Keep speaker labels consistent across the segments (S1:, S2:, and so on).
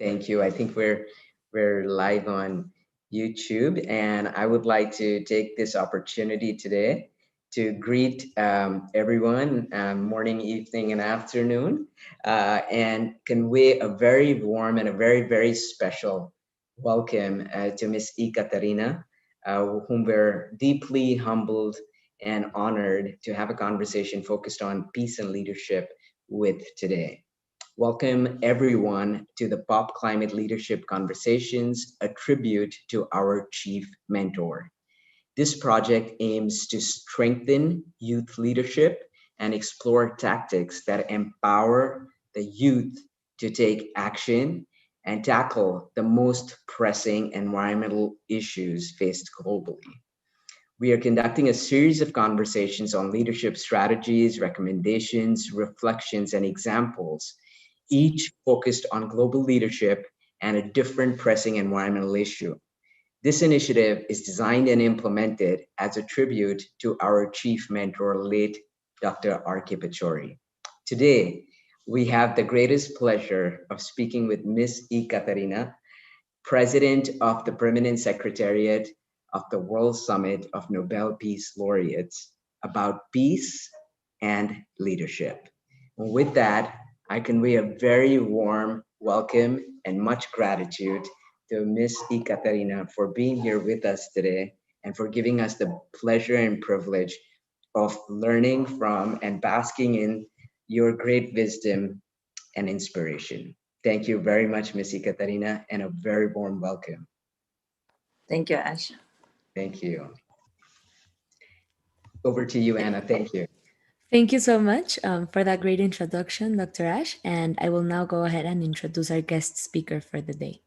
S1: Thank you. I think we're live on YouTube, and I would like to take this opportunity today to greet everyone, morning, evening, and afternoon, and convey a very warm and a very special welcome to Miss Ekaterina, whom we're deeply humbled and honored to have a conversation focused on peace and leadership with today. Welcome everyone to the Pop Climate Leadership Conversations, a tribute to our chief mentor. This project aims to strengthen youth leadership and explore tactics that empower the youth to take action and tackle the most pressing environmental issues faced globally. We are conducting a series of conversations on leadership strategies, recommendations, reflections, and examples, each focused on global leadership and a different pressing environmental issue. This initiative is designed and implemented as a tribute to our chief mentor, late Dr. R.K. Pachauri. Today, we have the greatest pleasure of speaking with Ms. Ekaterina, President of the Permanent Secretariat of the World Summit of Nobel Peace Laureates, about peace and leadership. With that, I convey a very warm welcome and much gratitude to Ms. Ekaterina for being here with us today and for giving us the pleasure and privilege of learning from and basking in your great wisdom and inspiration. Thank you very much, Ms. Ekaterina, and a very warm welcome.
S2: Thank you, Ash.
S1: Thank you. Over to you, Anna. Thank you.
S3: Thank you so much for that great introduction, Dr. Ash. And I will now go ahead and introduce our guest speaker for the day.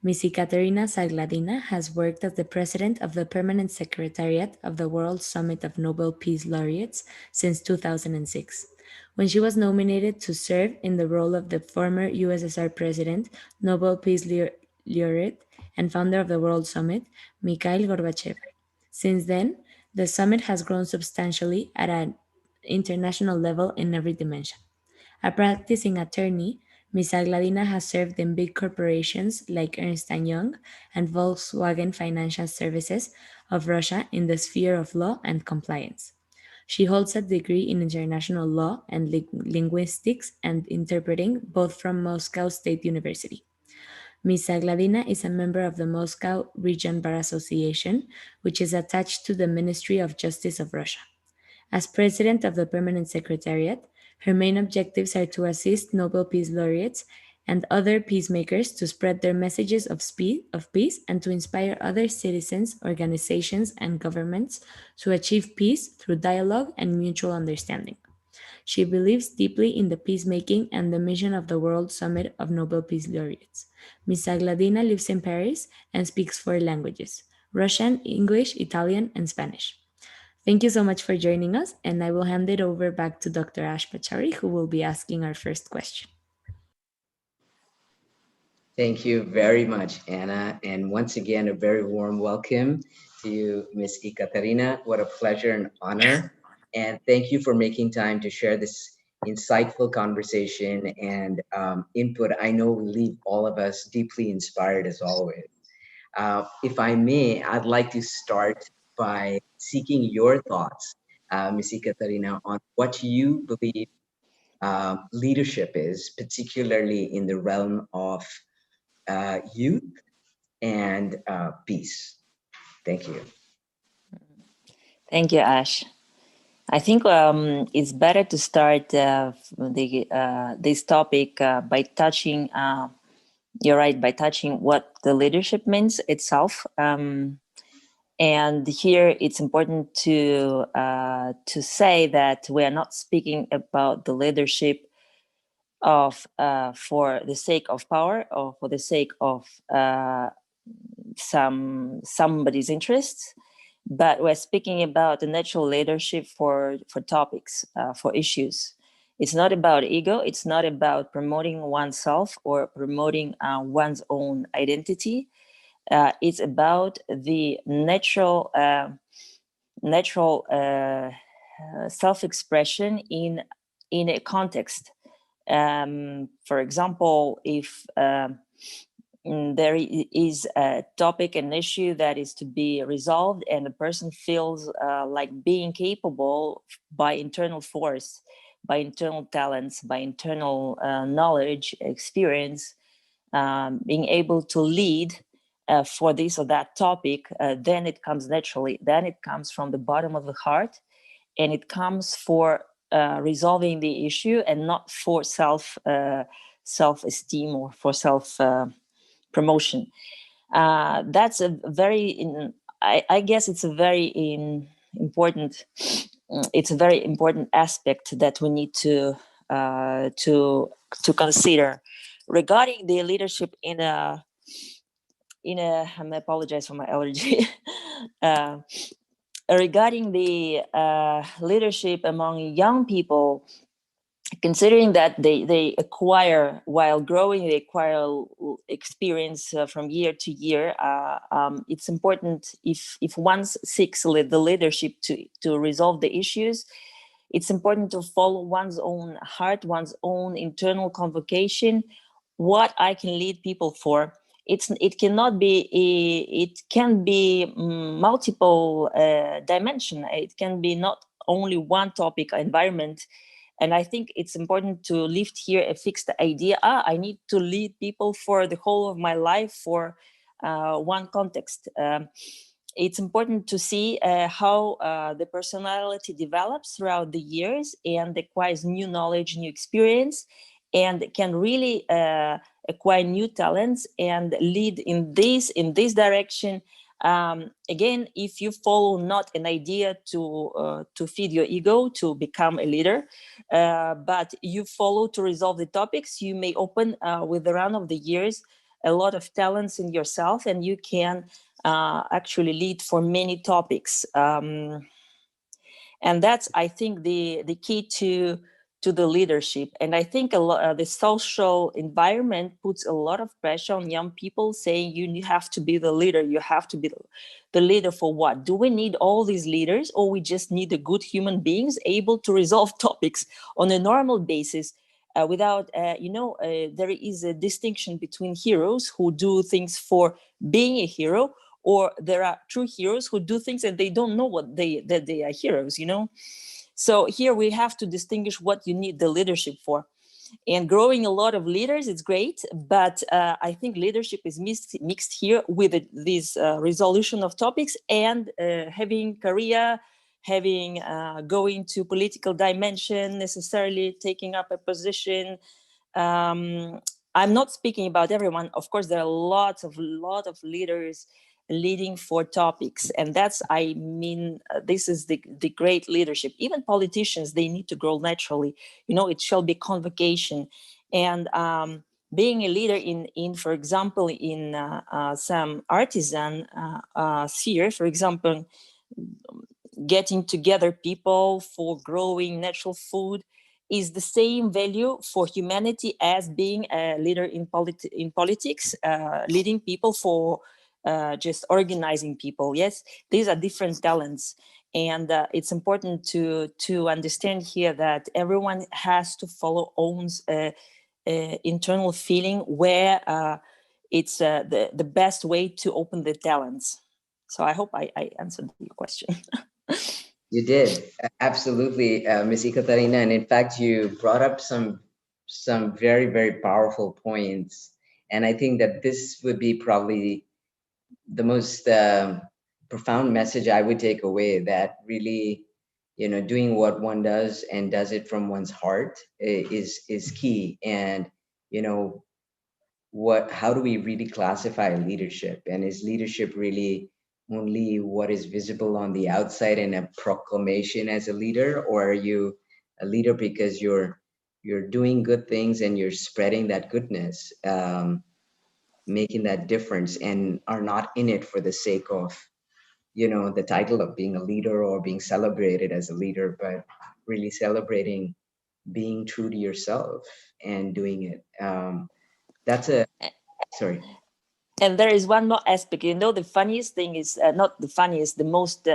S3: Ms. Ekaterina Zagladina has worked as the president of the Permanent Secretariat of the World Summit of Nobel Peace Laureates since 2006. When she was nominated to serve in the role of the former USSR president, Nobel Peace Laureate, and founder of the World Summit, Mikhail Gorbachev. Since then, the summit has grown substantially at an international level in every dimension. A practicing attorney, Ms. Zagladina has served in big corporations like Ernst & Young and Volkswagen Financial Services of Russia in the sphere of law and compliance. She holds a degree in international law and linguistics and interpreting, both from Moscow State University. Ms. Zagladina is a member of the Moscow Region Bar Association, which is attached to the Ministry of Justice of Russia. As president of the Permanent Secretariat, her main objectives are to assist Nobel Peace Laureates and other peacemakers to spread their messages of peace and to inspire other citizens, organizations, and governments to achieve peace through dialogue and mutual understanding. She believes deeply in the peacemaking and the mission of the World Summit of Nobel Peace Laureates. Ms. Zagladina lives in Paris and speaks 4 languages: Russian, English, Italian, and Spanish. Thank you so much for joining us, and I will hand it over back to Dr. Ash Pachauri, who will be asking our first question.
S1: Thank you very much, Anna. And once again, a very warm welcome to you, Ms. Ekaterina. What a pleasure and honor. And thank you for making time to share this insightful conversation and input. I know will leave all of us deeply inspired as always. If I may, I'd like to start by seeking your thoughts, Ms. Ekaterina, on what you believe leadership is, particularly in the realm of youth and peace. Thank you.
S2: Thank you, Ash. I think it's better to start this topic by touching. You're right, by touching what the leadership means itself. And here it's important to say that we are not speaking about the leadership of for the sake of power or for the sake of somebody's interests, but we're speaking about the natural leadership for topics, for issues. It's not about ego. It's not about promoting oneself or promoting one's own identity. It's about the natural self-expression in a context For example, if there is a topic, an issue that is to be resolved, and the person feels like being capable by internal force, by internal talents, by internal knowledge, experience, being able to lead for this or that topic, then it comes naturally. Then it comes from the bottom of the heart, and it comes for resolving the issue and not for self-esteem or for self promotion. That's a very I guess it's a very important it's a very important aspect that we need to consider regarding the leadership in a I apologize for my allergy. uh, Regarding the leadership among young people, considering that they acquire, while growing, they acquire experience from year to year, it's important, if one seeks the leadership to resolve the issues, it's important to follow one's own heart, one's own internal convocation, what I can lead people for. It cannot be it can be multiple dimension. It can be not only one topic, environment. And I think it's important to lift here a fixed idea. I need to lead people for the whole of my life for one context. It's important to see how the personality develops throughout the years and acquires new knowledge, new experience, and can really acquire new talents and lead in this direction. Again, if you follow not an idea to feed your ego to become a leader, but you follow to resolve the topics, you may open with the run of the years a lot of talents in yourself, and you can actually lead for many topics. And that's, I think, the key to the leadership. And I think the social environment puts a lot of pressure on young people, saying you have to be the leader. You have to be the leader for what? Do we need all these leaders, or we just need the good human beings able to resolve topics on a normal basis? Without, there is a distinction between heroes who do things for being a hero, or there are true heroes who do things and they don't know that they are heroes, So here we have to distinguish what you need the leadership for. And growing a lot of leaders, it's great, but I think leadership is mixed here with this resolution of topics and having career, having going to political dimension, necessarily taking up a position. I'm not speaking about everyone. Of course, there are lot of leaders leading for topics, and that's, this is the great leadership. Even politicians, they need to grow naturally. It shall be convocation. And being a leader in for example, in some artisan sphere, for example, getting together people for growing natural food, is the same value for humanity as being a leader in politics, leading people for just organizing people. Yes, these are different talents. And it's important to understand here that everyone has to follow owns internal feeling where it's the best way to open the talents. So I hope I answered your question.
S1: You did. Absolutely, Miss Ekaterina. And in fact, you brought up some very, very powerful points. And I think that this would be probably the most profound message I would take away, that really, doing what one does and does it from one's heart is key. And, how do we really classify leadership? And is leadership really only what is visible on the outside in a proclamation as a leader, or are you a leader because you're doing good things and you're spreading that goodness, making that difference, and are not in it for the sake of the title of being a leader or being celebrated as a leader, but really celebrating being true to yourself and doing it. That's a sorry.
S2: And there is one more aspect. The funniest thing is, not the funniest, the most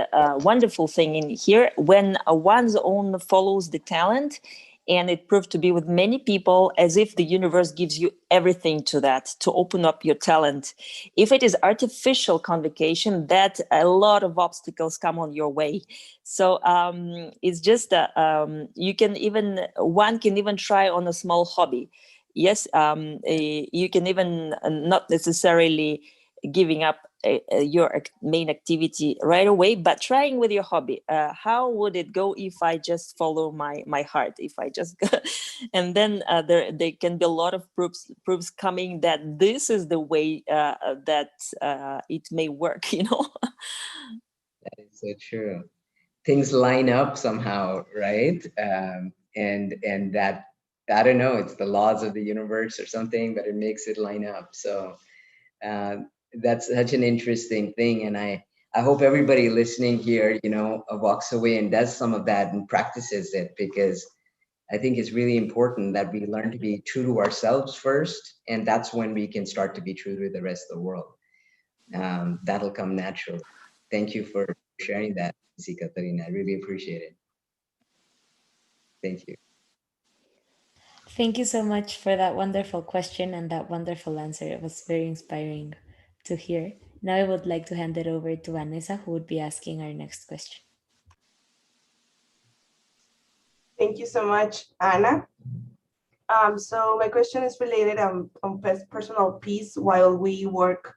S2: wonderful thing in here, when one's own follows the talent And it proved to be with many people as if the universe gives you everything to that, to open up your talent. If it is artificial convocation, that a lot of obstacles come on your way. So it's just one can even try on a small hobby. Yes, you can even not necessarily giving up your main activity right away, but trying with your hobby. How would it go if I just follow my heart? If I just and then there can be a lot of proofs coming that this is the way that it may work. You know.
S1: That is so true. Things line up somehow, right? And that, I don't know, it's the laws of the universe or something, but it makes it line up. So uh, that's such an interesting thing, and I hope everybody listening here, walks away and does some of that and practices it, because I think it's really important that we learn to be true to ourselves first, and that's when we can start to be true to the rest of the world. That'll come naturally. Thank you for sharing that, Ekaterina. I really appreciate it. Thank you.
S3: Thank you so much for that wonderful question and that wonderful answer. It was very inspiring to hear. Now I would like to hand it over to Vanessa, who would be asking our next question.
S4: Thank you so much, Anna. So my question is related on personal peace while we work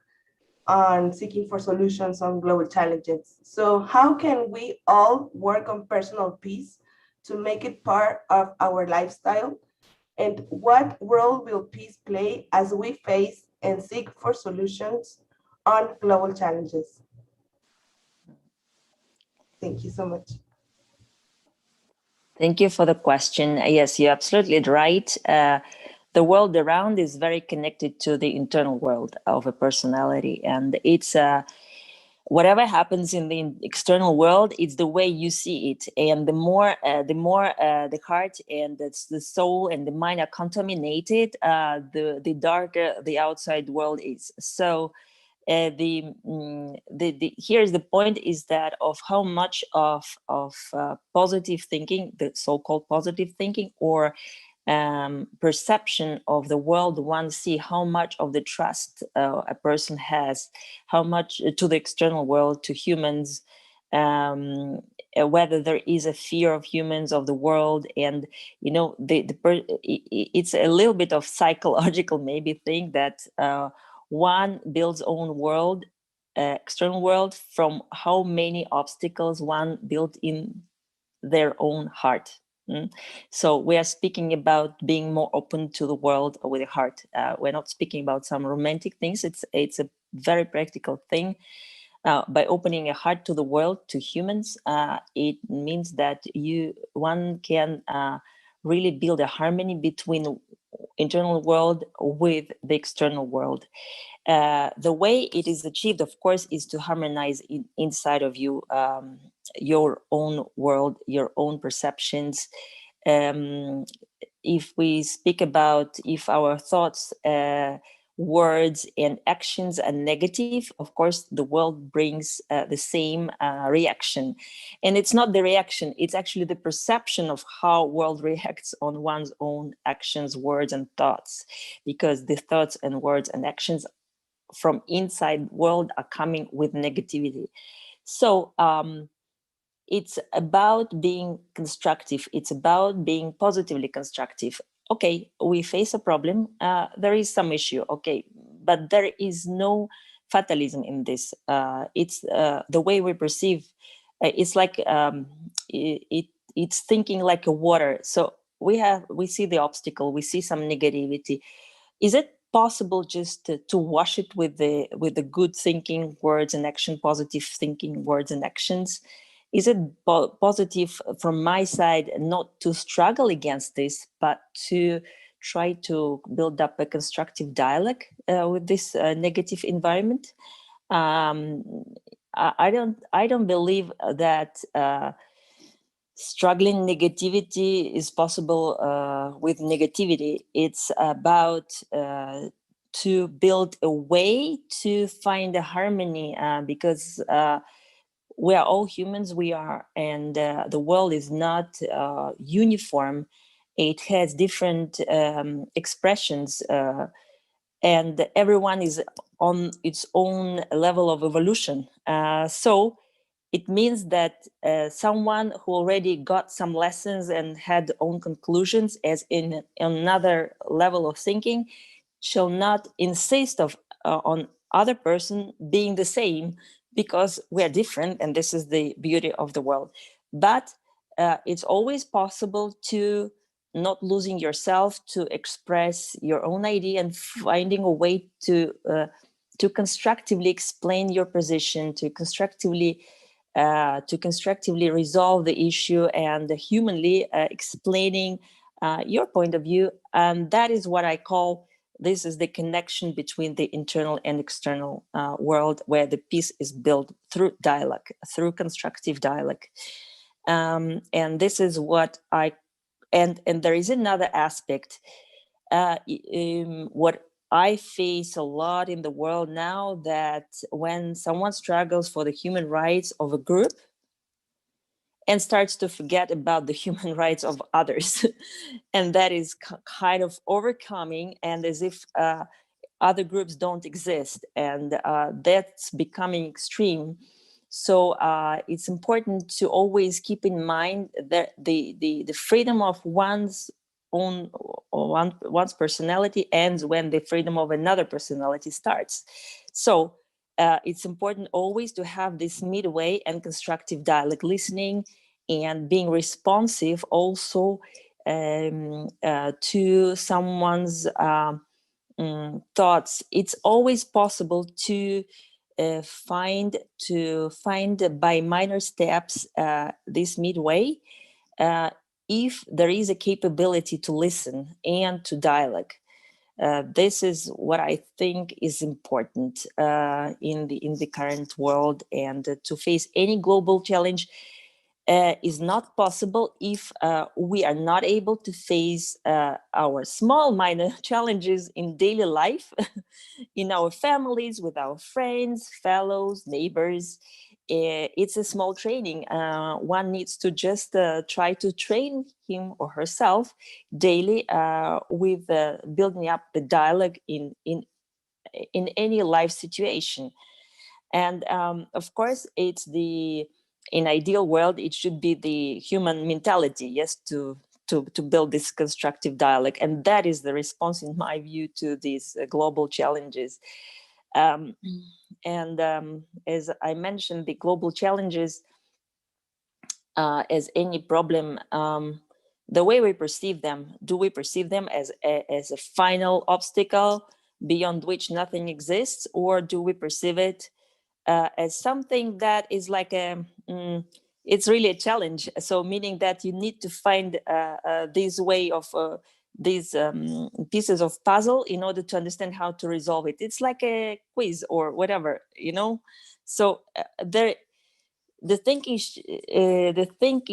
S4: on seeking for solutions on global challenges. So how can we all work on personal peace to make it part of our lifestyle? And what role will peace play as we face and seek for solutions on global challenges? Thank you so much.
S2: Thank you for the question. Yes, you're absolutely right. The world around is very connected to the internal world of a personality, and it's whatever happens in the external world, it's the way you see it, and the more the heart and the soul and the mind are contaminated, the darker the outside world is. So here's the point is that of how much of positive thinking, the so-called positive thinking, or perception of the world one see, how much of the trust a person has, how much to the external world, to humans, whether there is a fear of humans, of the world. And it's a little bit of psychological maybe thing that one builds own world, external world, from how many obstacles one built in their own heart. So we are speaking about being more open to the world with the heart. We're not speaking about some romantic things. It's a very practical thing. By opening a heart to the world, to humans, it means that one can really build a harmony between the internal world with the external world. The way it is achieved, of course, is to harmonize inside of you, your own world, your own perceptions. If we speak about if our thoughts, words, and actions are negative, of course, the world brings the same reaction. And it's not the reaction, it's actually the perception of how world reacts on one's own actions, words, and thoughts, because the thoughts and words and actions from inside world are coming with negativity. So it's about being constructive. It's about being positively constructive. Okay, we face a problem. There is some issue. Okay, but there is no fatalism in this. It's the way we perceive. It's like it's thinking like a water. So we see the obstacle. We see some negativity. Is it possible just to wash it with the good thinking words and action, positive thinking words and actions? Is it positive from my side not to struggle against this, but to try to build up a constructive dialogue with this negative environment? I don't believe that struggling negativity is possible with negativity. It's about to build a way to find a harmony, because we are all humans, and the world is not uniform. it has different expressions, and everyone is on its own level of evolution. So it means that someone who already got some lessons and had own conclusions as in another level of thinking shall not insist on other person being the same, because we're different, and this is the beauty of the world. But it's always possible to not losing yourself, to express your own idea and finding a way to constructively explain your position, to constructively resolve the issue, and humanly explaining your point of view. And that is what I call, this is the connection between the internal and external world, where the peace is built through dialogue, through constructive dialogue. And this is what and there is another aspect. What I face a lot in the world now, that when someone struggles for the human rights of a group and starts to forget about the human rights of others, and that is kind of overcoming, and as if other groups don't exist, and that's becoming extreme. So it's important to always keep in mind that the freedom of one's personality ends when the freedom of another personality starts. So it's important always to have this midway and constructive dialogue, listening and being responsive also to someone's thoughts. It's always possible to find by minor steps this midway, if there is a capability to listen and to dialogue. This is what I think is important in the current world, and to face any global challenge is not possible if we are not able to face our small minor challenges in daily life, in our families, with our friends, fellows, neighbors. It's a small training. One needs to just try to train him or herself daily with building up the dialogue in any life situation. And of course, it's in ideal world, it should be the human mentality, yes, to build this constructive dialogue. And that is the response, in my view, to these global challenges. And as I mentioned, the global challenges, as any problem, the way we perceive them, do we perceive them as a final obstacle beyond which nothing exists, or do we perceive it as something that is like it's really a challenge? So meaning that you need to find this way of these pieces of puzzle in order to understand how to resolve it. It's like a quiz or whatever, So the thinking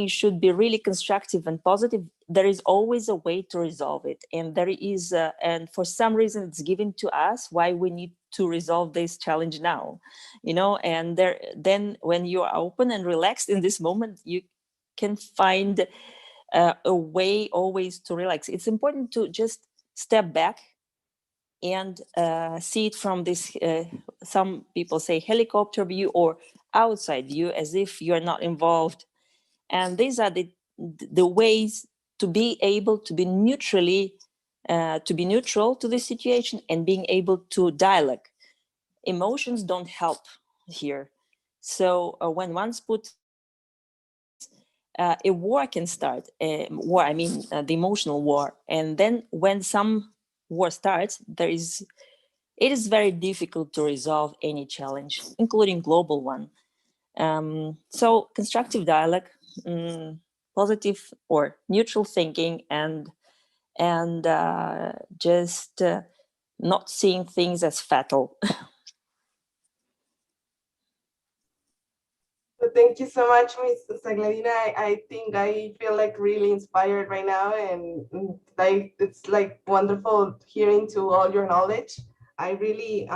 S2: should be really constructive and positive. There is always a way to resolve it, and there is and for some reason it's given to us why we need to resolve this challenge now, and then when you are open and relaxed in this moment, you can find a way always to relax. It's important to just step back and see it from this, some people say helicopter view or outside view, as if you're not involved. And these are the ways to be able to be neutral to the situation and being able to dialogue. Emotions don't help here. So when one's put a war can start, the emotional war. And then when some war starts, it is very difficult to resolve any challenge, including global one. So constructive dialogue, positive or neutral thinking, and just not seeing things as fatal.
S4: So thank you so much, Ms. Zagladina. I think I feel like really inspired right now, and like it's like wonderful hearing to all your knowledge. I really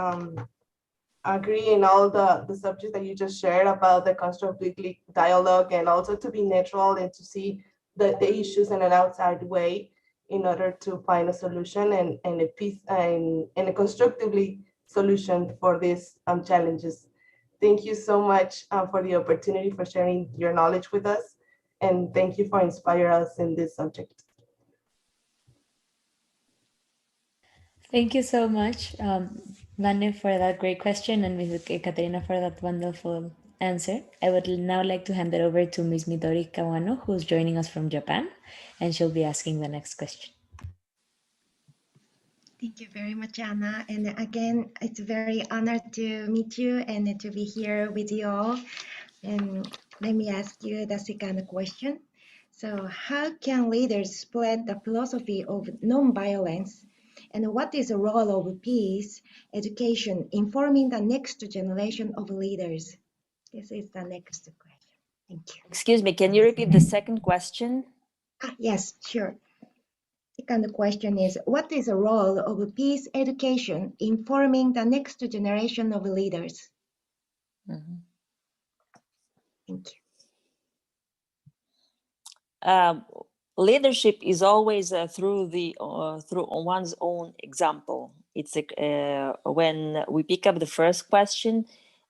S4: agree in all the subjects that you just shared about the constructive dialogue, and also to be neutral and to see the issues in an outside way. in order to find a solution and a peace and a constructively solution for these challenges. Thank you so much for the opportunity for sharing your knowledge with us. And thank you for inspiring us in this subject.
S3: Thank you so much, Vane, for that great question, and Ms. Ekaterina for that wonderful answer. I would now like to hand it over to Ms. Midori Kawano, who's joining us from Japan, and she'll be asking the next question.
S5: Thank you very much, Anna. And again, it's very honored to meet you and to be here with you all. And let me ask you the second question. So how can leaders spread the philosophy of nonviolence? And what is the role of peace education in forming the next generation of leaders? This is the next question. Thank you.
S2: Excuse me, can you repeat the second question?
S5: Yes, sure. Second question is, what is the role of peace education in forming the next generation of leaders?
S2: Mhm.
S5: Thank you.
S2: Leadership is always through one's own example. It's when we pick up the first question,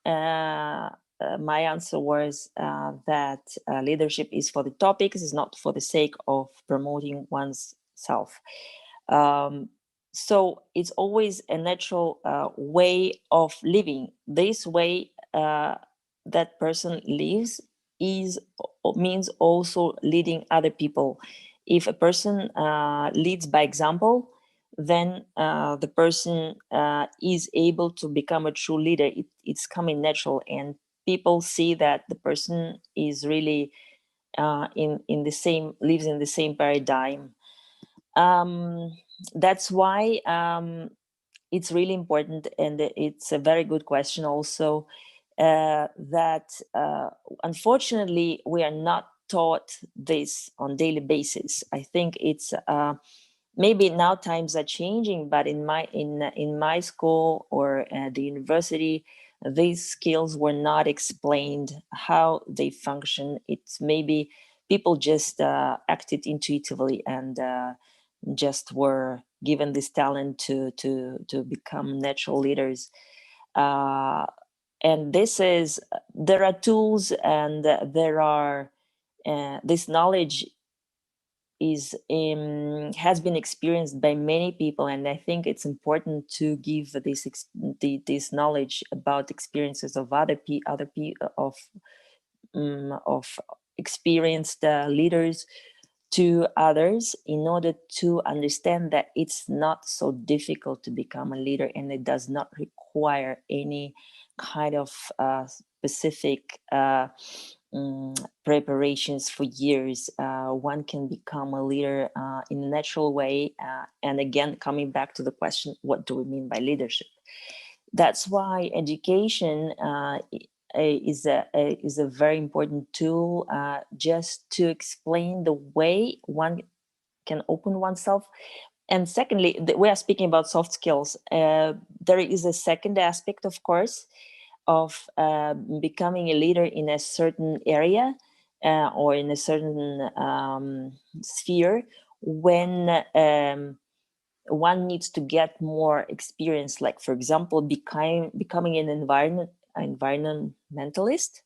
S2: my answer was that leadership is for the topics, is not for the sake of promoting one's self. So it's always a natural way of living. This way that person lives means also leading other people. If a person leads by example, then the person is able to become a true leader. It's coming natural, and people see that the person is really in the same, lives in the same paradigm. That's why it's really important, and it's a very good question also, that unfortunately we are not taught this on daily basis. I think it's maybe now times are changing, but in my school or the university, these skills were not explained how they function. It's maybe people just acted intuitively and just were given this talent to become natural leaders. And there are tools, and there are this knowledge has been experienced by many people, and I think it's important to give this knowledge about experiences of of experienced leaders to others, in order to understand that it's not so difficult to become a leader, and it does not require any kind of specific preparations for years. One can become a leader in a natural way. And again, coming back to the question, what do we mean by leadership? That's why education is a very important tool, just to explain the way one can open oneself. And secondly, we are speaking about soft skills. There is a second aspect, of course, of becoming a leader in a certain area or in a certain sphere, when one needs to get more experience, like for example becoming an environmentalist.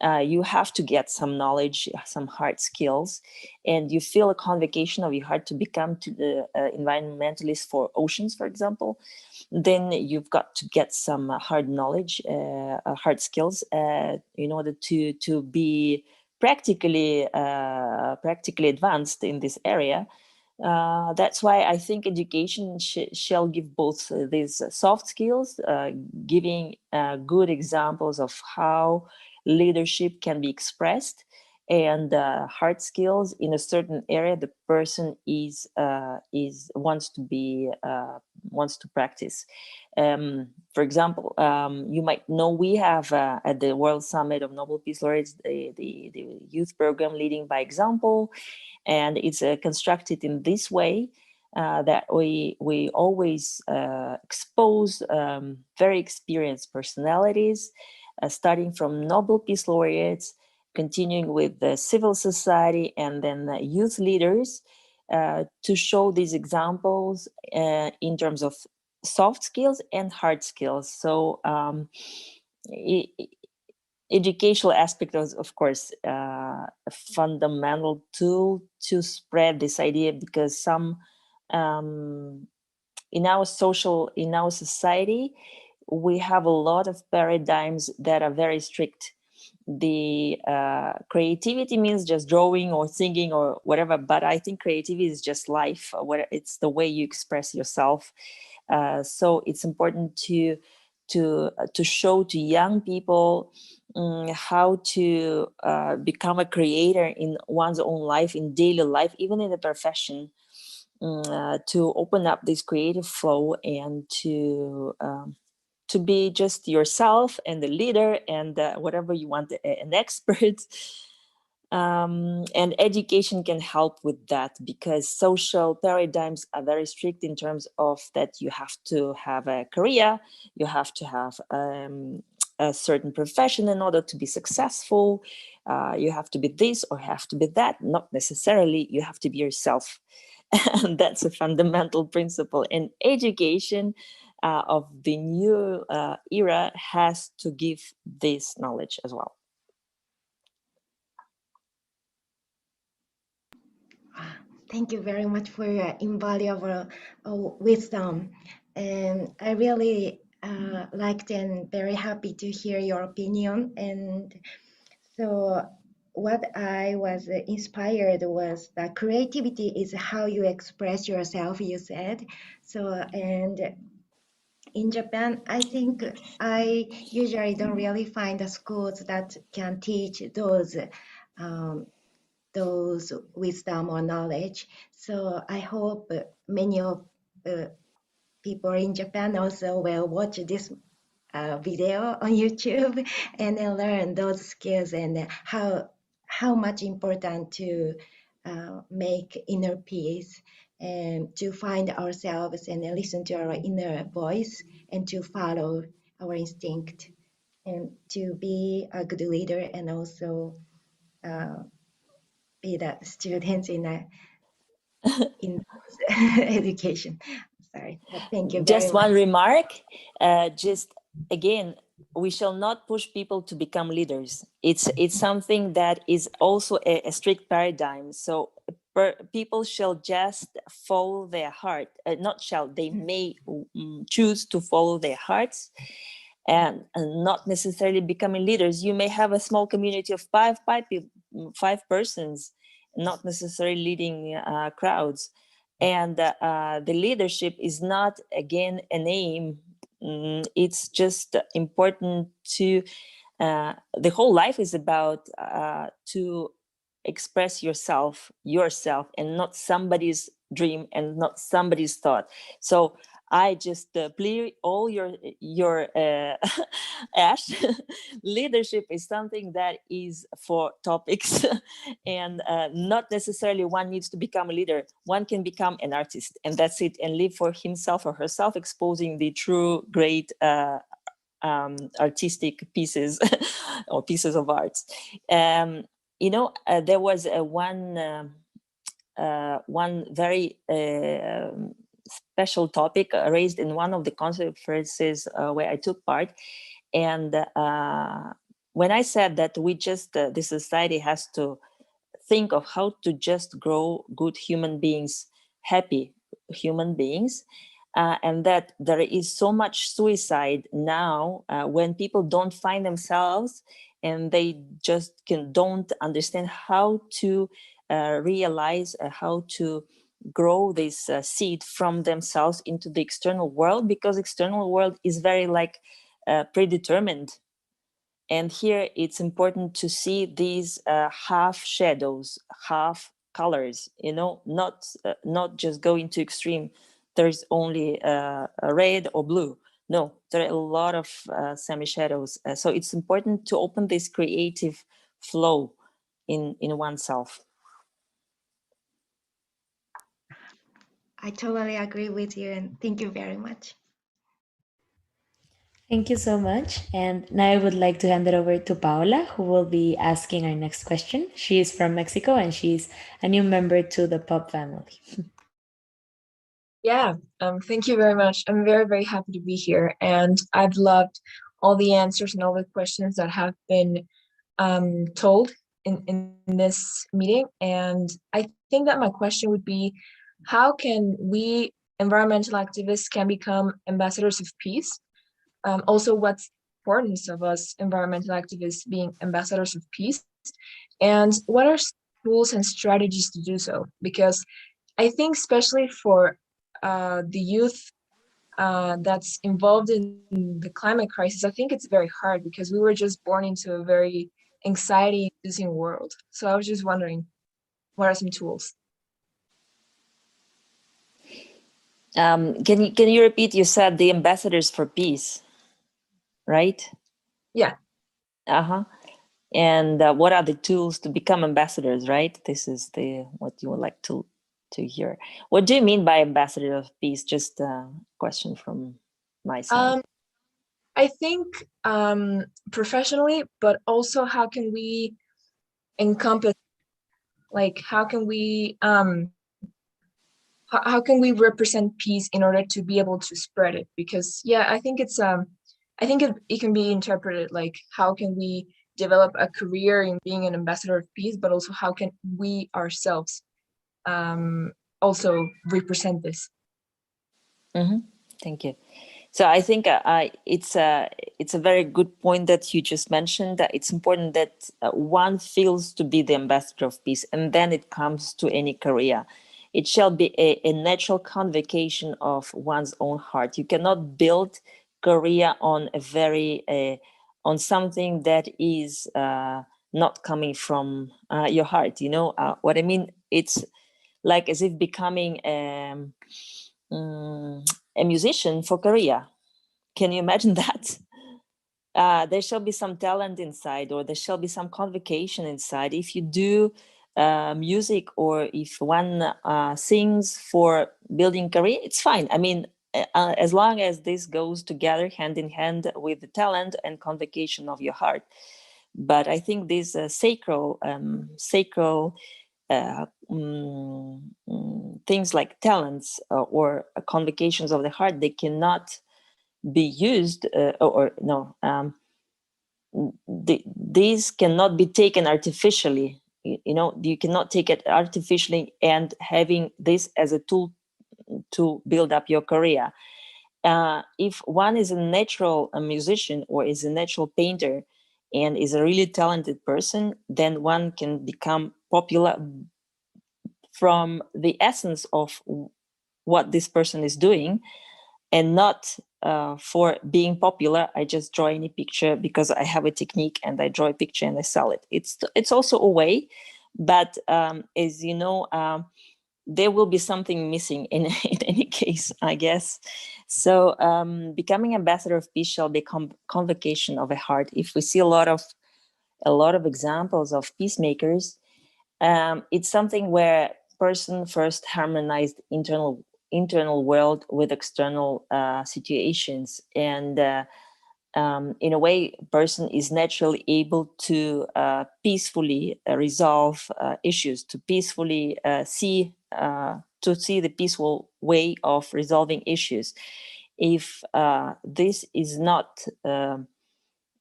S2: You have to get some knowledge, some hard skills, and you feel a convocation of your heart to become to the environmentalist for oceans, for example. Then you've got to get some hard knowledge, hard skills, in order to be practically advanced in this area. That's why I think education shall give both these soft skills, giving good examples of how leadership can be expressed, and hard skills in a certain area the person wants to practice. For example, you might know we have at the World Summit of Nobel Peace Laureates the youth program Leading by Example. And it's constructed in this way, that we always expose very experienced personalities, starting from Nobel Peace Laureates, continuing with the civil society, and then youth leaders, to show these examples in terms of soft skills and hard skills. So educational aspect is, of course, a fundamental tool to spread this idea, because some in our society, we have a lot of paradigms that are very strict. The creativity means just drawing or singing or whatever, but I think creativity is just life, where it's the way you express yourself. So it's important to show to young people how to become a creator in one's own life, in daily life, even in the profession, to open up this creative flow and to be just yourself and the leader and whatever you want, an expert. And education can help with that, because social paradigms are very strict in terms of that you have to have a career, you have to have a certain profession in order to be successful. You have to be this or have to be that. Not necessarily, you have to be yourself. And that's a fundamental principle. And education of the new era has to give this knowledge as well.
S5: Thank you very much for your invaluable wisdom. And I really liked and very happy to hear your opinion. And so what I was inspired was that creativity is how you express yourself, you said. So, and in Japan, I think I usually don't really find the schools that can teach those wisdom or knowledge. So I hope many of people in Japan also will watch this video on YouTube and then learn those skills and how much important to make inner peace and to find ourselves and listen to our inner voice and to follow our instinct and to be a good leader and also be the students in education. Sorry, but thank you very
S2: Just
S5: much.
S2: one remark, just again, we shall not push people to become leaders. It's something that is also a strict paradigm. So people shall just follow their heart. Not shall, they may choose to follow their hearts, and not necessarily becoming leaders. You may have a small community of five persons, not necessarily leading crowds. And the leadership is not, again, an aim. It's just important to the whole life is about to express yourself and not somebody's dream and not somebody's thought. So I just plead all your Ash. Leadership is something that is for topics, and not necessarily one needs to become a leader. One can become an artist, and that's it, and live for himself or herself, exposing the true great artistic pieces or pieces of art. There was one very special topic raised in one of the conferences where I took part. And when I said that the society has to think of how to just grow good human beings, happy human beings, and that there is so much suicide now when people don't find themselves and they just don't understand how to realize how to grow this seed from themselves into the external world, because external world is very predetermined. And here it's important to see these half shadows, half colors, not just go into extreme. There's only a red or blue. No, there are a lot of semi-shadows. So it's important to open this creative flow in oneself.
S5: I totally agree with you and thank you very much.
S3: Thank you so much. And now I would like to hand it over to Paola, who will be asking our next question. She is from Mexico and she's a new member to the pop family.
S6: Yeah, thank you very much. I'm very, very happy to be here. And I've loved all the answers and all the questions that have been told in this meeting. And I think that my question would be, how can we environmental activists can become ambassadors of peace? Also, what's the importance of us environmental activists being ambassadors of peace? And what are tools and strategies to do so? Because I think especially for the youth that's involved in the climate crisis, I think it's very hard because we were just born into a very anxiety-inducing world. So I was just wondering, what are some tools?
S2: Can you repeat? You said the ambassadors for peace, right?
S6: Yeah.
S2: Uh-huh. And what are the tools to become ambassadors, right? This is what you would like to hear. What do you mean by ambassador of peace? Just a question from my side.
S6: I think professionally, but also how can we encompass, like how can we represent peace in order to be able to spread it? Because yeah, I think it can be interpreted like how can we develop a career in being an ambassador of peace, but also how can we ourselves also represent this.
S2: Mm-hmm. Thank you. So I think it's a very good point that you just mentioned, that it's important that one feels to be the ambassador of peace, and then it comes to any career. It shall be a natural convocation of one's own heart. You cannot build career on on something that is not coming from your heart. You know what I mean? It's like as if becoming a musician for career. Can you imagine that? There shall be some talent inside, or there shall be some convocation inside. If you do music, or if one sings for building career, it's fine. I mean, as long as this goes together hand in hand with the talent and convocation of your heart. But I think these sacral things like talents or convocations of the heart, they cannot be used or no these cannot be taken artificially. You know, you cannot take it artificially and having this as a tool to build up your career. If one is a natural musician or is a natural painter and is a really talented person, then one can become popular from the essence of what this person is doing, and not for being popular. I just draw any picture because I have a technique and I draw a picture and I sell it. It's also a way, but as you know, there will be something missing in in any case, I guess. So becoming ambassador of peace shall be convocation of a heart. If we see a lot of examples of peacemakers, it's something where person first harmonized internal world with external situations, and in a way person is naturally able to peacefully resolve issues, to peacefully see the peaceful way of resolving issues. If this is not the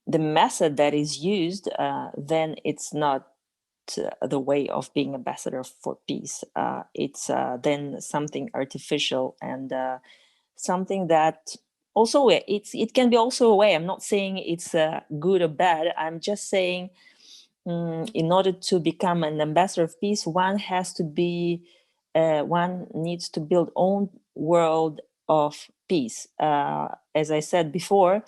S2: method that is used, then it's not the way of being ambassador for peace. It's then something artificial, and something that also it can be also a way. I'm not saying it's good or bad. I'm just saying in order to become an ambassador of peace, one needs to build own world of peace. As I said before,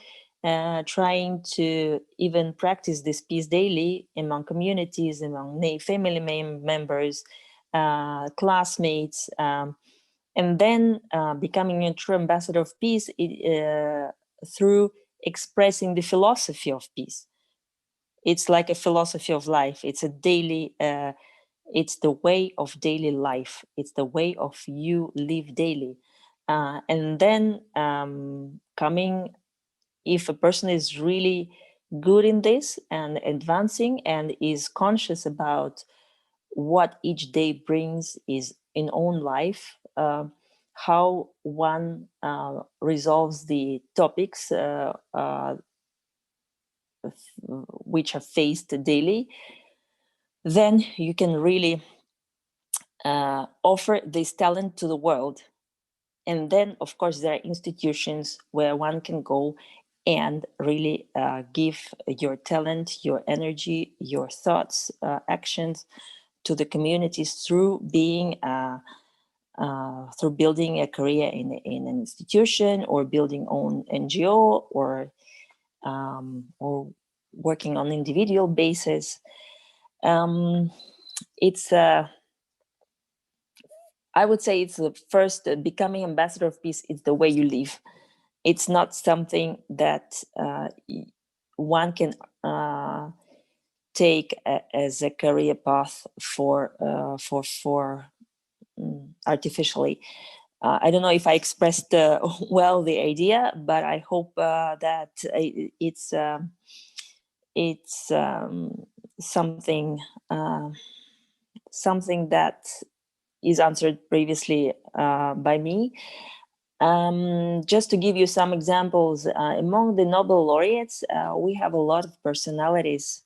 S2: trying to even practice this peace daily among communities, among family members, classmates, and then becoming a true ambassador of peace through expressing the philosophy of peace. It's like a philosophy of life. It's a daily, it's the way of daily life. It's the way of you live daily. And then coming if a person is really good in this and advancing and is conscious about what each day brings is in own life, how one resolves the topics which are faced daily, then you can really offer this talent to the world. And then, of course, there are institutions where one can go and really give your talent, your energy, your thoughts, actions to the communities through being through building a career in an institution, or building own NGO, or working on individual basis. It's I would say it's the first becoming ambassador of peace. It's the way you live. It's not something that one can take as a career path for artificially. I don't know if I expressed well the idea, but I hope that it's something something that is answered previously by me. Just to give you some examples, among the Nobel laureates, we have a lot of personalities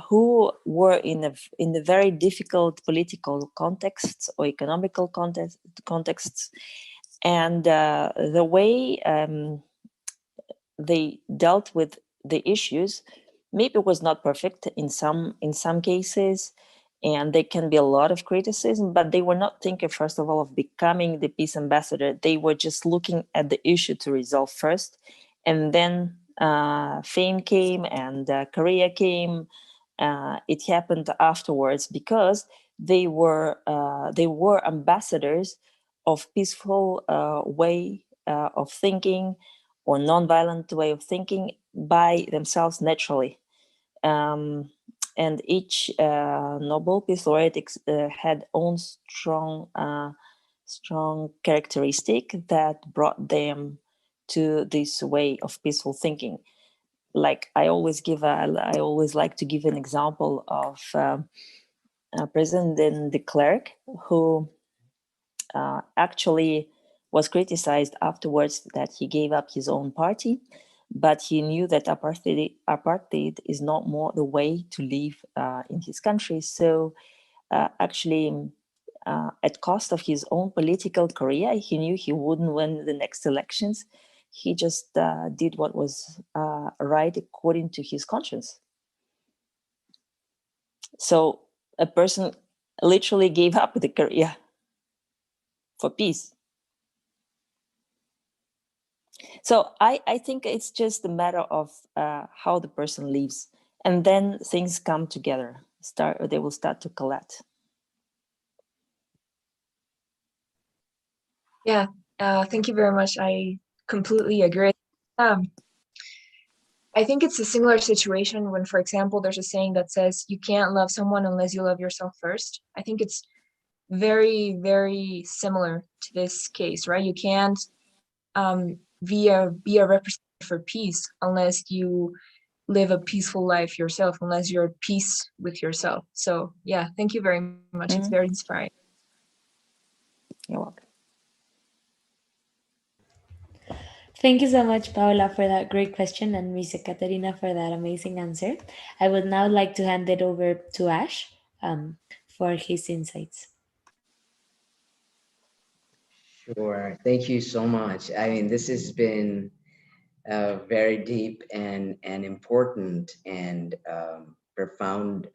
S2: who were in the very difficult political contexts or economical contexts, and the way they dealt with the issues maybe was not perfect in some cases, and there can be a lot of criticism, but they were not thinking first of all of becoming the peace ambassador. They were just looking at the issue to resolve first, and then fame came and career came. It happened afterwards because they were ambassadors of peaceful way of thinking, or non-violent way of thinking by themselves naturally. And each Nobel Peace Laureate had own strong characteristic that brought them to this way of peaceful thinking. Like I always like to give an example of President de Klerk, who actually was criticized afterwards that he gave up his own party, but he knew that apartheid is not more the way to live in his country. So actually, at cost of his own political career, he knew he wouldn't win the next elections. He just did what was right according to his conscience. So a person literally gave up the career for peace. So I think it's just a matter of how the person lives, and then things come together. They will start to collect.
S6: Yeah, thank you very much. I completely agree. I think it's a similar situation when, for example, there's a saying that says you can't love someone unless you love yourself first. I think it's very, very similar to this case, right? You can't be a representative for peace unless you live a peaceful life yourself, unless you're at peace with yourself. So yeah, thank you very much. It's very inspiring.
S2: You're welcome.
S3: Thank you so much, Paola, for that great question, and Miss Ekaterina for that amazing answer. I would now like to hand it over to Ash for his insights.
S1: Sure. Thank you so much. I mean, this has been a very deep and important and profound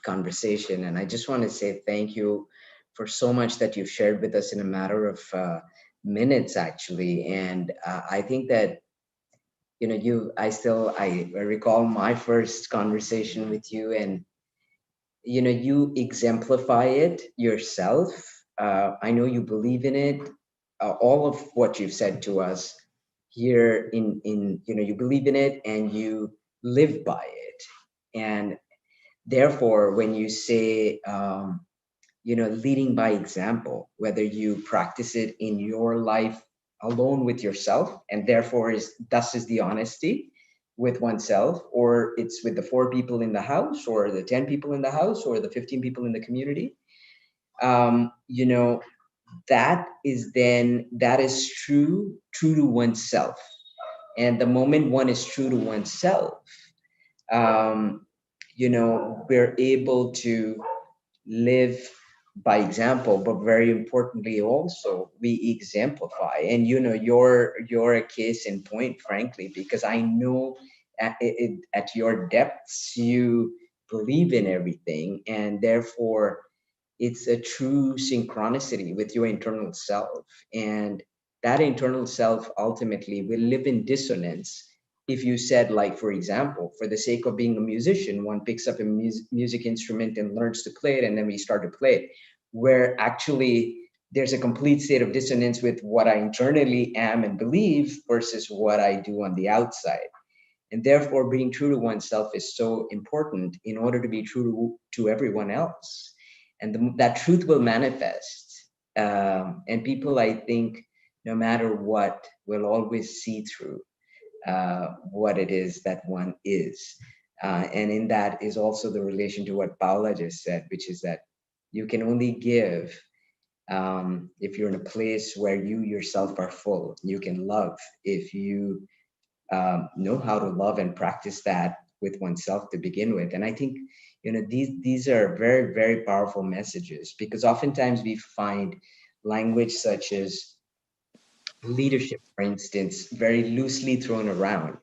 S1: conversation. And I just want to say thank you for so much that you've shared with us in a matter of minutes, actually. And I think that, you know, I recall my first conversation with you, and, you know, you exemplify it yourself. I know you believe in it. All of what you've said to us here you know, you believe in it and you live by it. And therefore, when you say, you know, leading by example, whether you practice it in your life alone with yourself, and therefore thus is the honesty with oneself, or it's with the 4 people in the house, or the 10 people in the house, or the 15 people in the community. You know, that is true to oneself. And the moment one is true to oneself, you know, we're able to live by example, but very importantly also we exemplify. And you know, you're a case in point, frankly, because I know at your depths you believe in everything, and therefore it's a true synchronicity with your internal self. And that internal self ultimately will live in dissonance. If you said, like, for example, for the sake of being a musician, one picks up a music instrument and learns to play it, and then we start to play it, where actually there's a complete state of dissonance with what I internally am and believe versus what I do on the outside. And therefore, being true to oneself is so important in order to be true to everyone else. And that truth will manifest. And people, I think, no matter what, will always see through what it is that one is. And in that is also the relation to what Paula just said, which is that you can only give if you're in a place where you yourself are full. You can love if you know how to love and practice that with oneself to begin with. And I think, you know, these are very, very powerful messages, because oftentimes we find language such as leadership, for instance, very loosely thrown around.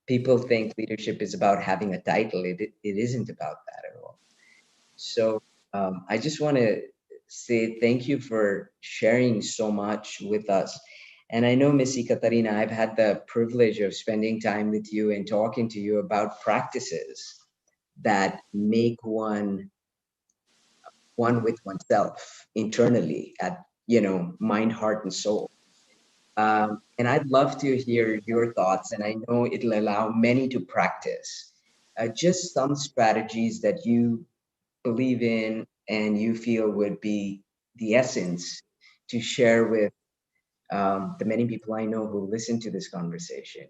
S1: People think leadership is about having a title. It isn't about that at all. So I just want to say thank you for sharing so much with us. And I know, Miss Ekaterina, I've had the privilege of spending time with you and talking to you about practices that make one with oneself internally at, you know, mind, heart, and soul. And I'd love to hear your thoughts, and I know it'll allow many to practice. Just some strategies that you believe in and you feel would be the essence to share with the many people I know who listen to this conversation,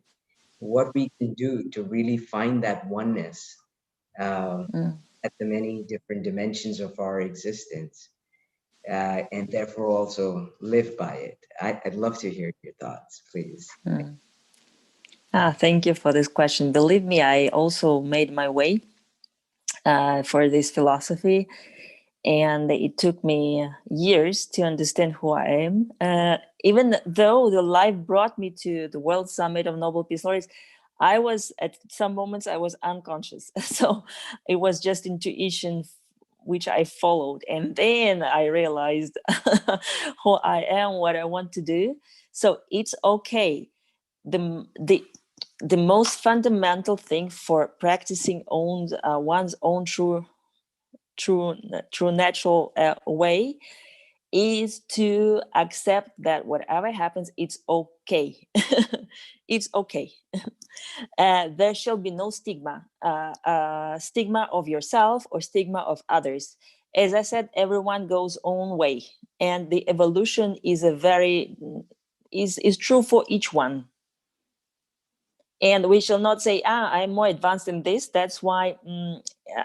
S1: what we can do to really find that oneness at the many different dimensions of our existence, and therefore also live by it. I'd love to hear your thoughts, please.
S2: Thank you for this question. Believe me, I also made my way for this philosophy, and it took me years to understand who I am. Even though the life brought me to the World Summit of Nobel Peace Laureates, I was, at some moments, I was unconscious. So it was just intuition which I followed. And then I realized who I am, what I want to do. So it's okay. The most fundamental thing for practicing one's own true natural way is to accept that whatever happens, it's okay. It's okay. There shall be no stigma of yourself or stigma of others. As I said, everyone goes own way, and the evolution is is true for each one. And we shall not say, I'm more advanced in this, that's why,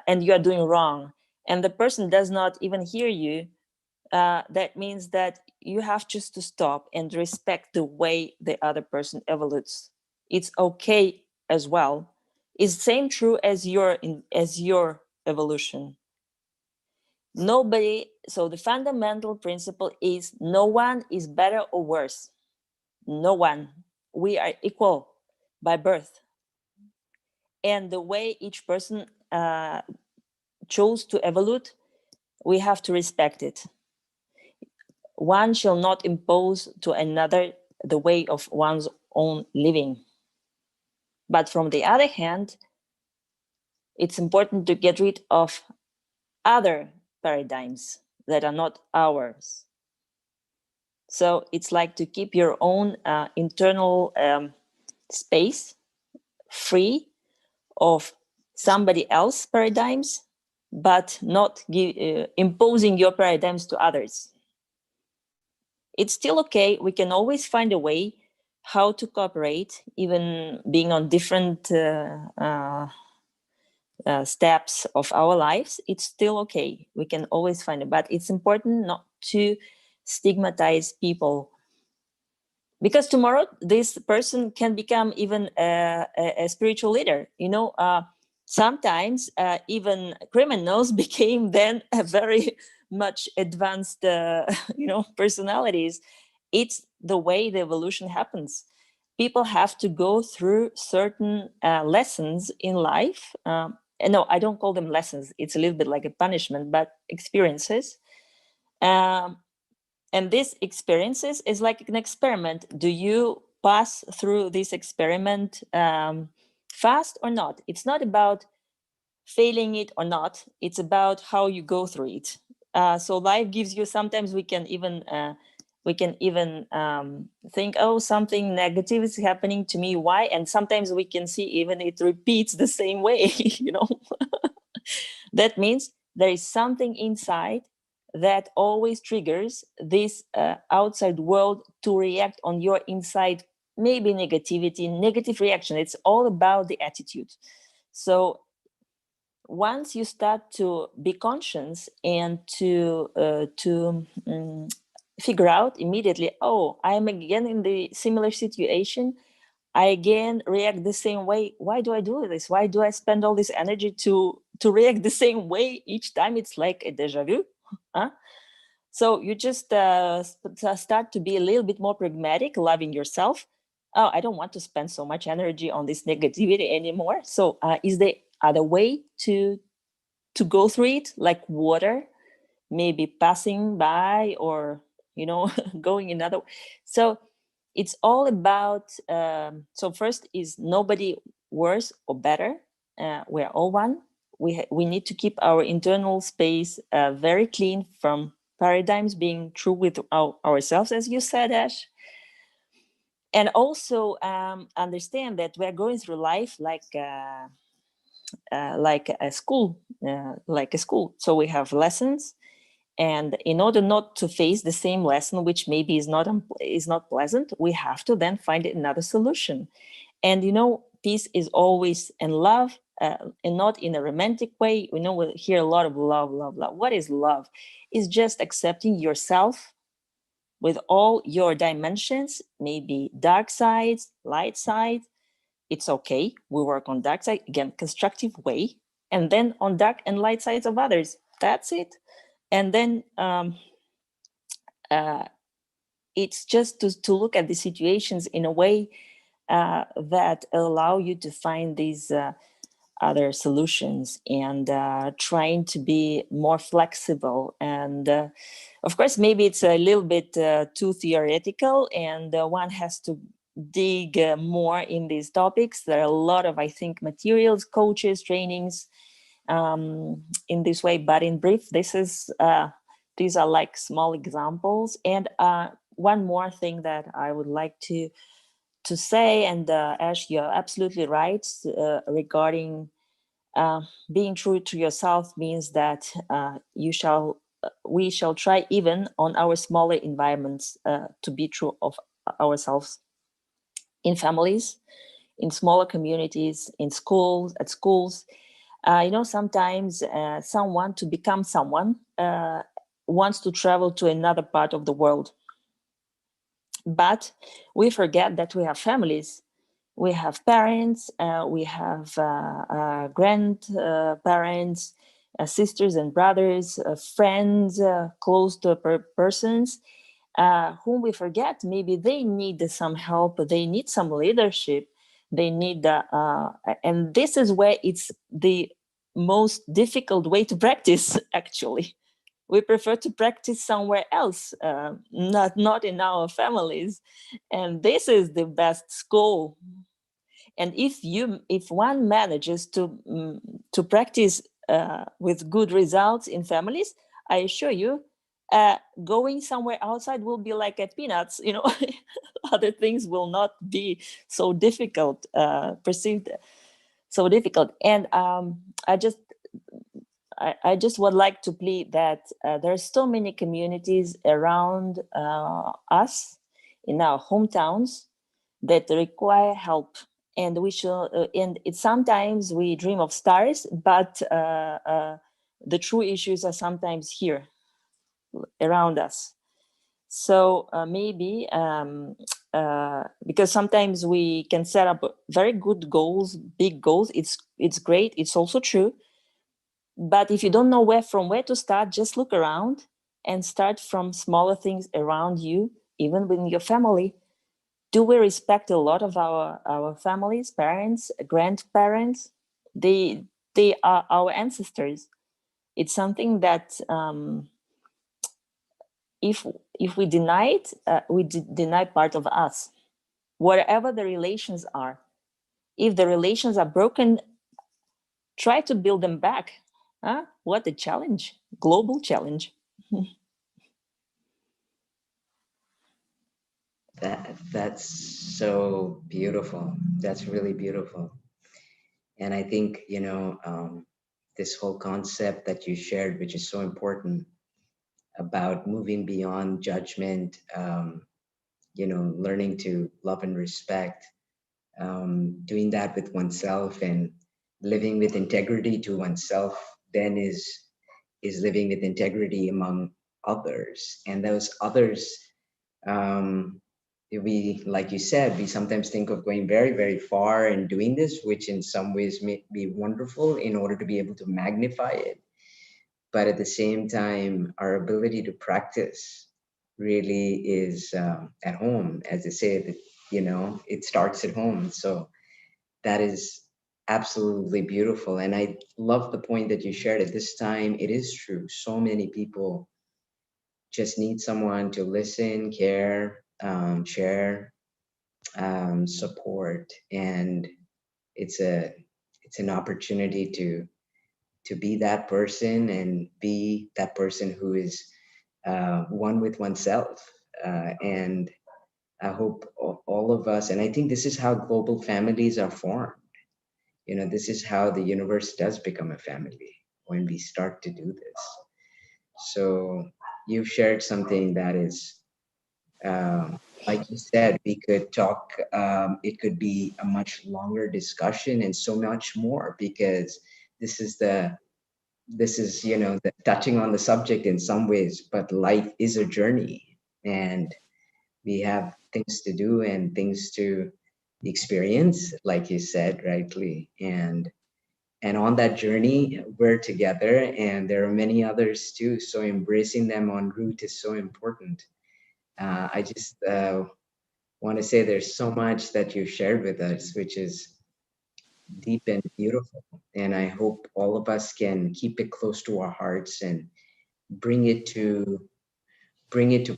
S2: and you are doing wrong. And the person does not even hear you. That means that you have just to stop and respect the way the other person evolutes. It's okay as well. It's same true as your evolution. Nobody. So the fundamental principle is no one is better or worse. No one. We are equal by birth. And the way each person chose to evolve, we have to respect it. One shall not impose to another the way of one's own living. But from the other hand, it's important to get rid of other paradigms that are not ours. So it's like to keep your own internal space free of somebody else's paradigms, but not imposing your paradigms to others. it's still okay. We can always find a way how to cooperate, even being on different steps of our lives. It's still okay. We can always find it, but it's important not to stigmatize people, because tomorrow this person can become even a spiritual leader. Sometimes even criminals became then a very much advanced personalities. It's the way the evolution happens. People have to go through certain lessons in life. And no, I don't call them lessons. It's a little bit like a punishment, but experiences. And these experiences is like an experiment. Do you pass through this experiment fast or not? It's not about failing it or not. It's about how you go through it. So life gives you, sometimes we can even think, oh, something negative is happening to me. Why? And sometimes we can see even it repeats the same way, That means there is something inside that always triggers this outside world to react on your inside, maybe negative reaction. It's all about the attitude. So once you start to be conscious and to figure out immediately, oh, I'm again in the similar situation, I again react the same way. Why do I do this? Why do I spend all this energy to react the same way each time? It's like a deja vu. Huh? So you just start to be a little bit more pragmatic, loving yourself. Oh, I don't want to spend so much energy on this negativity anymore. So is there other way to go through it, like water, maybe passing by, or going another? So it's all about so first is nobody worse or better. We're all one. We need to keep our internal space very clean from paradigms, being true with ourselves, as you said, Ash. And also understand that we're going through life like a school, So we have lessons, and in order not to face the same lesson, which maybe is not pleasant, we have to then find another solution. And peace is always in love, and not in a romantic way. We hear a lot of love, love, love. What is love? It's just accepting yourself with all your dimensions, maybe dark sides, light sides. It's okay. We work on dark side, again, constructive way, and then on dark and light sides of others. That's it. And then it's just to look at the situations in a way that allow you to find these other solutions, and trying to be more flexible. And of course, maybe it's a little bit too theoretical, and one has to dig more in these topics. There are a lot of, I think, materials, coaches, trainings in this way. But in brief, these are like small examples. And one more thing that I would like to say, and Ash, you're absolutely right, regarding being true to yourself means that we shall try, even on our smaller environments, to be true of ourselves, in families, in smaller communities, in schools, at schools. Sometimes someone, to become someone, wants to travel to another part of the world. But we forget that we have families. We have parents, we have grandparents, sisters and brothers, friends, close to persons, whom we forget. Maybe they need some help, they need some leadership, they need, and this is where it's the most difficult way to practice, actually. We prefer to practice somewhere else, not in our families. And this is the best school. And if one manages to practice with good results in families, I assure you, going somewhere outside will be like a peanuts. Other things will not be so difficult, perceived so difficult. And I just would like to plead that there are so many communities around us in our hometowns that require help, and we should. And it's sometimes we dream of stars, but the true issues are sometimes here around us. So maybe because sometimes we can set up very good goals, big goals. It's great. It's also true. But if you don't know where to start, just look around and start from smaller things around you, even within your family. Do we respect a lot of our families, parents, grandparents? They are our ancestors. It's something that if we deny it, we deny part of us. Whatever the relations are, if the relations are broken, try to build them back. Huh? What a challenge, global challenge.
S1: That's so beautiful. That's really beautiful. And I think, this whole concept that you shared, which is so important, about moving beyond judgment, learning to love and respect, doing that with oneself and living with integrity to oneself, then is living with integrity among others. And those others, we, like you said, we sometimes think of going very, very far and doing this, which in some ways may be wonderful in order to be able to magnify it. But at the same time, our ability to practice really is at home, as they say, that, it starts at home. So that is absolutely beautiful. And I love the point that you shared at this time. It is true. So many people just need someone to listen, care, share, support. And it's an opportunity to be that person and be that person who is one with oneself. And I hope all of us, and I think this is how global families are formed. This is how the universe does become a family, when we start to do this. So you've shared something that is, like you said, we could talk, it could be a much longer discussion and so much more, because this is touching on the subject in some ways, but life is a journey, and we have things to do and things to experience, like you said rightly. And on that journey, we're together, and there are many others too. So embracing them en route is so important. I just want to say there's so much that you shared with us, which is deep and beautiful. And I hope all of us can keep it close to our hearts and bring it to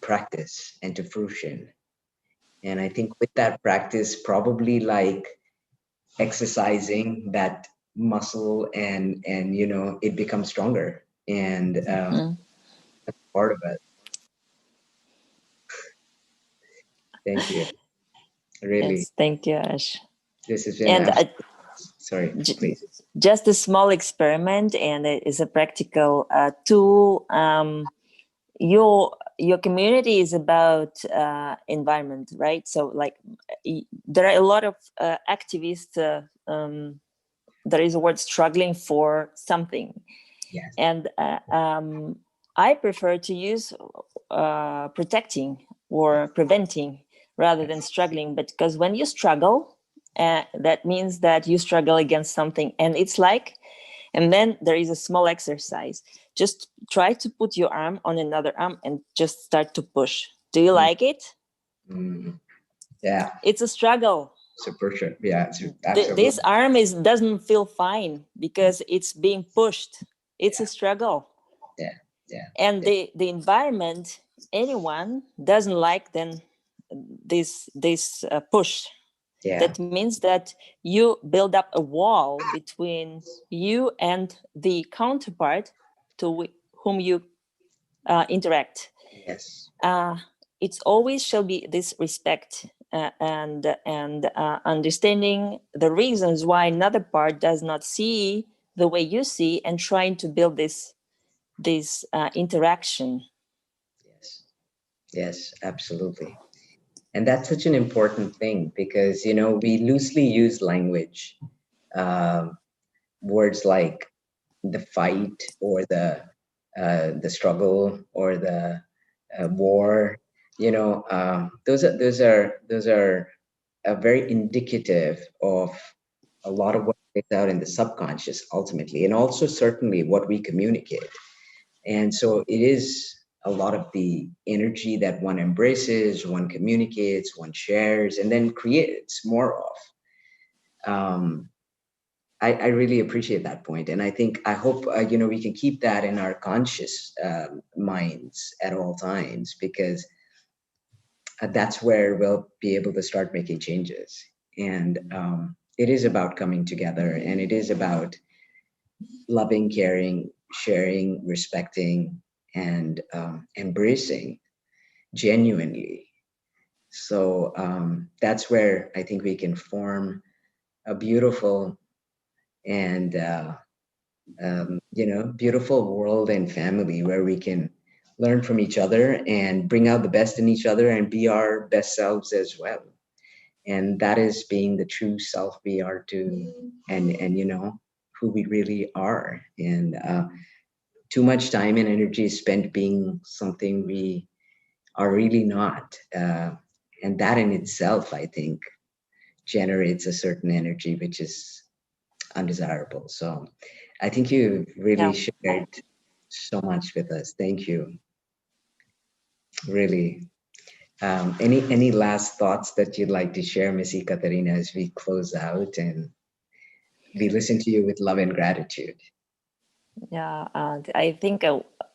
S1: practice and to fruition. And I think with that practice, probably like exercising that muscle, and it becomes stronger, and that's part of it. Thank you. Really,
S2: Yes, thank you, Ash.
S1: this has been
S2: And
S1: sorry, please.
S2: just a small experiment, and it is a practical tool. Your community is about environment, right? So like there are a lot of activists. There is a word struggling for something.
S1: Yes.
S2: And I prefer to use protecting or preventing rather than struggling. But because when you struggle, that means that you struggle against something, and it's like, and then there is a small exercise. Just try to put your arm on another arm and just start to push. Do you like it?
S1: Yeah.
S2: It's a struggle.
S1: Super sure. Yeah, absolutely.
S2: This arm doesn't feel fine because it's being pushed. It's a struggle.
S1: Yeah. Yeah.
S2: And the environment, anyone doesn't like then this push.
S1: Yeah.
S2: That means that you build up a wall between you and the counterpart to whom you interact.
S1: Yes.
S2: It's always shall be this respect and understanding the reasons why another part does not see the way you see, and trying to build this interaction.
S1: Yes, yes, absolutely. And that's such an important thing because, you know, we loosely use language, um, words like the fight or the struggle or the war. You know, those are very indicative of a lot of what plays out in the subconscious ultimately, and also certainly what we communicate. And so it is a lot of the energy that one embraces, one communicates, one shares, and then creates more of. Um, I really appreciate that point, and I hope you know, we can keep that in our conscious minds at all times, because that's where we'll be able to start making changes. And it is about coming together, and it is about loving, caring, sharing, respecting, and embracing genuinely. So that's where I think we can form a beautiful and you know, beautiful world and family where we can learn from each other and bring out the best in each other and be our best selves as well. And that is being the true self we are to, and you know, who we really are. And too much time and energy is spent being something we are really not. And that in itself, I think, generates a certain energy which is undesirable. So I think you really
S2: Yeah.
S1: shared so much with us. Thank you. Really. Any last thoughts that you'd like to share, Miss Ekaterina, as we close out, and we listen to you with love and gratitude?
S2: Yeah, I think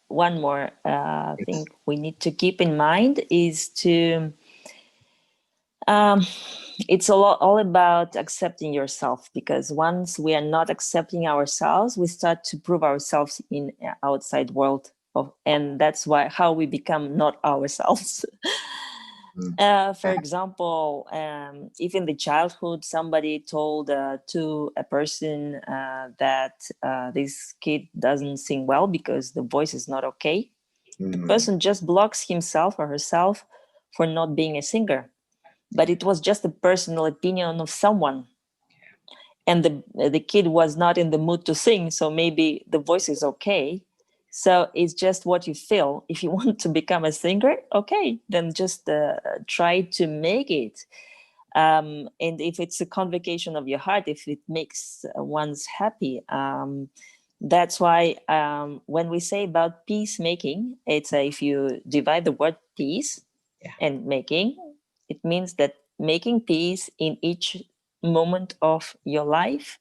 S2: one more
S1: Yes.
S2: thing we need to keep in mind is to um, it's all about accepting yourself, because once we are not accepting ourselves, we start to prove ourselves in outside world and that's why how we become not ourselves.
S1: Mm.
S2: For example, if in the childhood somebody told to a person that this kid doesn't sing well because the voice is not okay, the
S1: Mm.
S2: person just blocks himself or herself for not being a singer. But it was just a personal opinion of someone. And the kid was not in the mood to sing, so maybe the voice is okay. So it's just what you feel. If you want to become a singer, okay, then just try to make it. And if it's a convocation of your heart, if it makes one's happy, that's why when we say about peacemaking, it's if you divide the word peace
S1: Yeah.
S2: and making, it means that making peace in each moment of your life.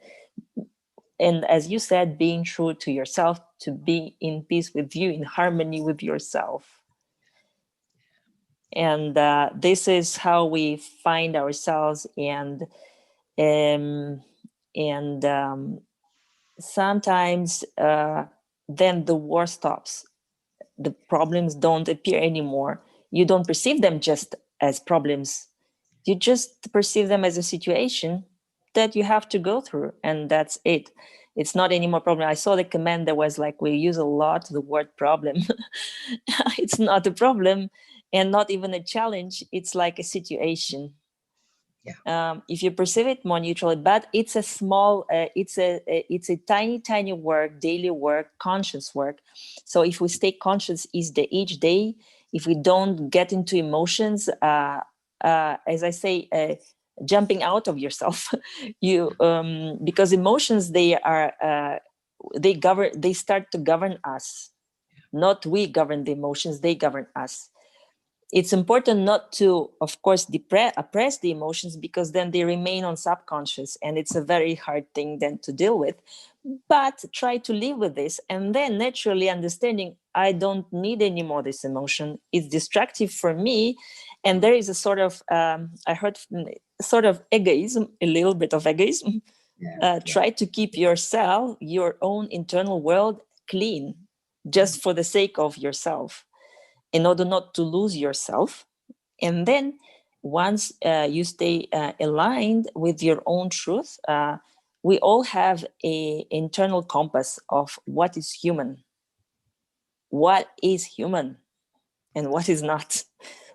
S2: And as you said, being true to yourself, to be in peace with you, in harmony with yourself. And this is how we find ourselves. Um, and sometimes then the war stops. The problems don't appear anymore. You don't perceive them just as problems. You just perceive them as a situation that you have to go through, and that's it. It's not any more problem. I saw the comment that was like, we use a lot the word problem. It's not a problem and not even a challenge. It's like a situation. If you perceive it more neutrally, but it's a small, it's a tiny work, daily work, conscious work. So if we stay conscious each day, if we don't get into emotions, as I say, jumping out of yourself, you because emotions they start to govern us. Not we govern the emotions; they govern us. It's important not to, of course, oppress the emotions, because then they remain on subconscious and it's a very hard thing then to deal with. But try to live with this, and then naturally understanding, I don't need anymore this emotion. It's destructive for me. And there is a sort of, I heard sort of egoism, a little bit of egoism. Try to keep yourself, your own internal world clean, just for the sake of yourself, in order not to lose yourself. And then once you stay aligned with your own truth, we all have a internal compass of what is human, and what is not,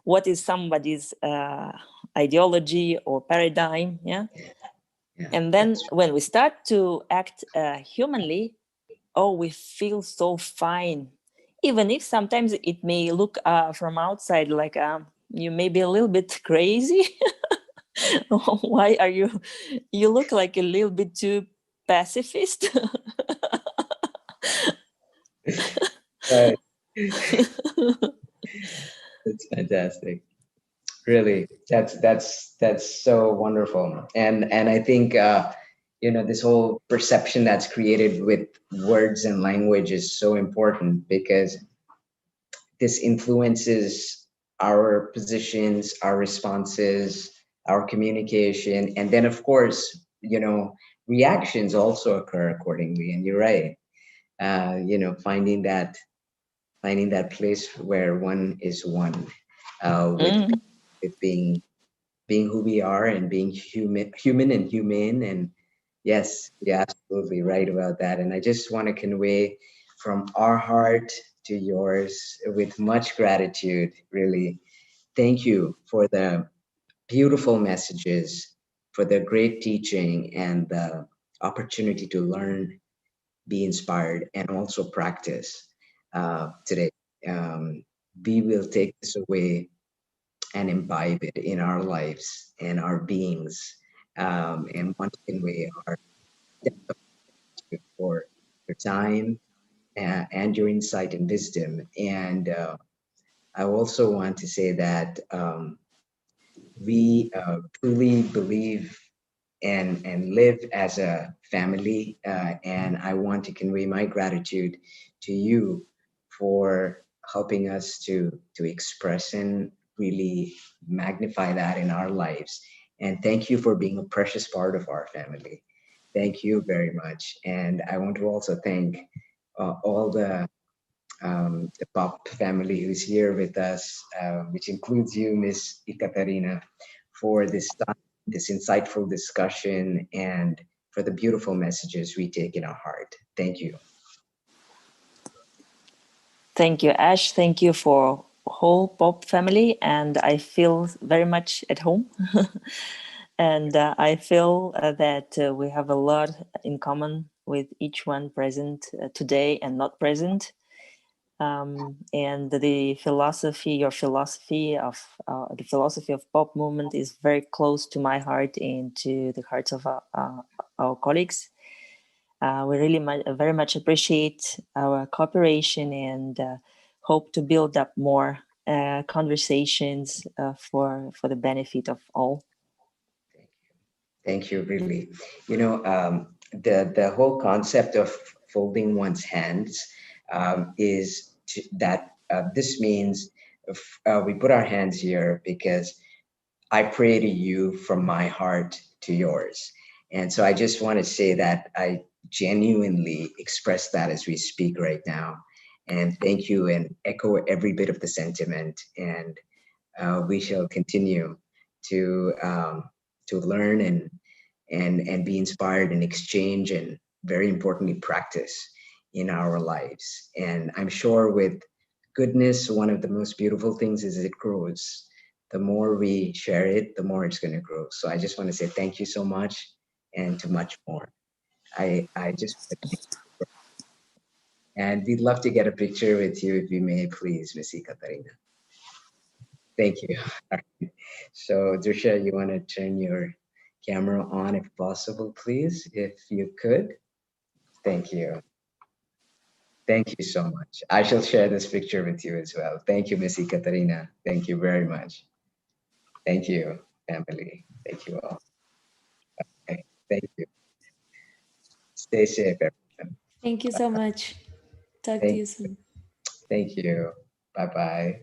S2: what is somebody's ideology or paradigm. Yeah. And then when we start to act humanly, oh, we feel so fine, even if sometimes it may look from outside like you may be a little bit crazy. Why are you look like a little bit too pacifist.
S1: Right. It's fantastic. Really, that's so wonderful. And I think this whole perception that's created with words and language is so important because this influences our positions, our responses, our communication, and then of course, reactions also occur accordingly. And you're right. Finding that place where one is one, with being who we are and being human and humane. And yes, you're absolutely right about that. And I just want to convey from our heart to yours with much gratitude, really. Thank you for the beautiful messages, for the great teaching, and the opportunity to learn, be inspired, and also practice today. Um, we will take this away and imbibe it in our lives and our beings. And once again, we are grateful for your time and your insight and wisdom. And I also want to say that we truly believe and live as a family. And I want to convey my gratitude to you for helping us to express and really magnify that in our lives. And thank you for being a precious part of our family. Thank you very much. And I want to also thank all the Pop family who's here with us, which includes you, Miss Ekaterina, for this time, this insightful discussion, and for the beautiful messages we take in our heart. Thank you.
S2: Thank you, Ash. Thank you for whole Pop family, and I feel very much at home. And I feel that we have a lot in common with each one present today and not present. And your philosophy of the philosophy of Pop movement is very close to my heart and to the hearts of our colleagues. We really very much appreciate our cooperation and hope to build up more conversations for the benefit of all.
S1: Thank you, really. The whole concept of folding one's hands is that this means we put our hands here because I pray to you from my heart to yours. And so I just want to say that I genuinely express that as we speak right now. And thank you, and echo every bit of the sentiment. And we shall continue to learn and be inspired and exchange, and very importantly practice in our lives. And I'm sure with goodness, one of the most beautiful things is it grows. The more we share it, the more it's going to grow. So I just want to say thank you so much, and to much more. I just and we'd love to get a picture with you if we may, please, Miss Ekaterina. Thank you. So Drisha, you want to turn your camera on if possible, please, if you could. Thank you. Thank you so much. I shall share this picture with you as well. Thank you, Miss Ekaterina. Thank you very much. Thank you, family. Thank you all. Okay. Thank you. Stay safe, everyone.
S3: Thank you so much. Talk to you soon.
S1: Thank you. Bye-bye.